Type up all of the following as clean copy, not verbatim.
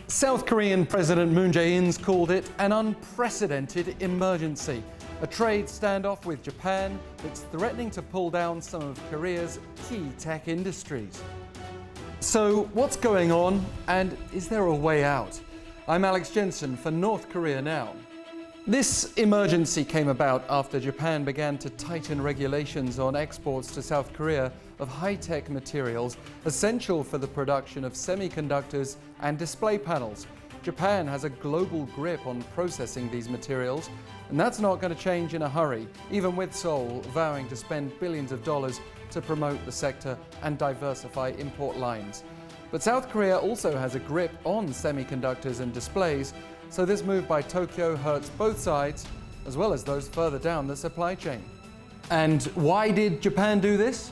South Korean President Moon Jae-in's called it an unprecedented emergency, a trade standoff with Japan that's threatening to pull down some of Korea's key tech industries. So what's going on, and is there a way out? I'm Alex Jensen for North Korea Now. This emergency came about after Japan began to tighten regulations on exports to South Korea of high-tech materials essential for the production of semiconductors and display panels. Japan has a global grip on processing these materials, and that's not going to change in a hurry, even with Seoul vowing to spend billions of dollars to promote the sector and diversify import lines. But South Korea also has a grip on semiconductors and displays, so this move by Tokyo hurts both sides, as well as those further down the supply chain. And why did Japan do this?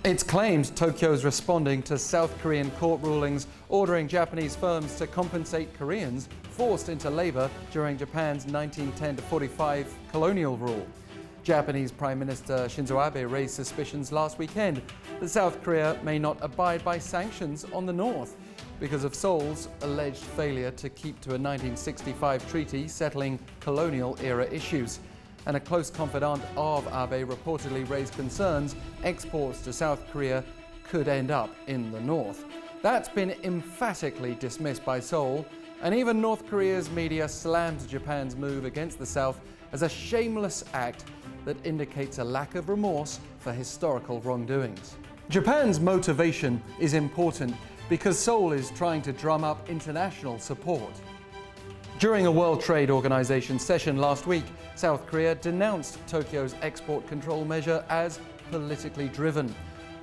It's claimed Tokyo's responding to South Korean court rulings ordering Japanese firms to compensate Koreans forced into labor during Japan's 1910-45 colonial rule. Japanese Prime Minister Shinzo Abe raised suspicions last weekend that South Korea may not abide by sanctions on the North because of Seoul's alleged failure to keep to a 1965 treaty settling colonial-era issues. And a close confidant of Abe reportedly raised concerns exports to South Korea could end up in the North. That's been emphatically dismissed by Seoul, and even North Korea's media slammed Japan's move against the South as a shameless act that indicates a lack of remorse for historical wrongdoings. Japan's motivation is important because Seoul is trying to drum up international support. During a World Trade Organization session last week, South Korea denounced Tokyo's export control measure as politically driven.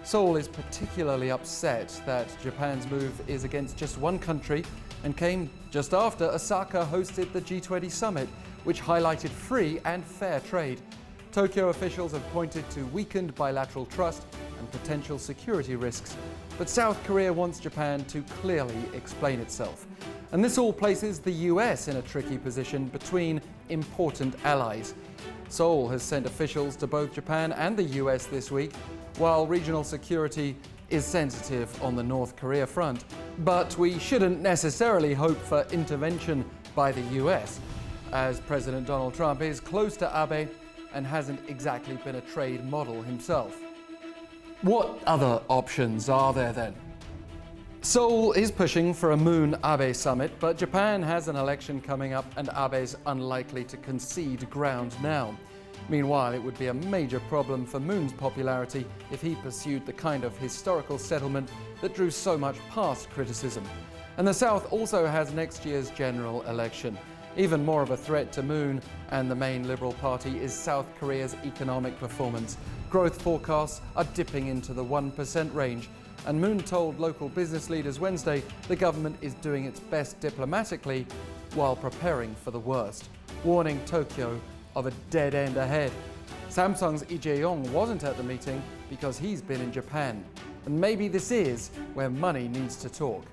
Seoul is particularly upset that Japan's move is against just one country and came just after Osaka hosted the G20 summit, which highlighted free and fair trade. Tokyo officials have pointed to weakened bilateral trust and potential security risks, but South Korea wants Japan to clearly explain itself. And this all places the US in a tricky position between important allies. Seoul has sent officials to both Japan and the US this week, while regional security is sensitive on the North Korea front. But we shouldn't necessarily hope for intervention by the US, as President Donald Trump is close to Abe and hasn't exactly been a trade model himself. What other options are there then? Seoul is pushing for a Moon-Abe summit, but Japan has an election coming up and Abe's unlikely to concede ground now. Meanwhile, it would be a major problem for Moon's popularity if he pursued the kind of historical settlement that drew so much past criticism. And the South also has next year's general election. Even more of a threat to Moon and the main Liberal Party is South Korea's economic performance. Growth forecasts are dipping into the 1% range, and Moon told local business leaders Wednesday the government is doing its best diplomatically while preparing for the worst, warning Tokyo of a dead end ahead. Samsung's Lee Jae-yong wasn't at the meeting because he's been in Japan, and maybe this is where money needs to talk.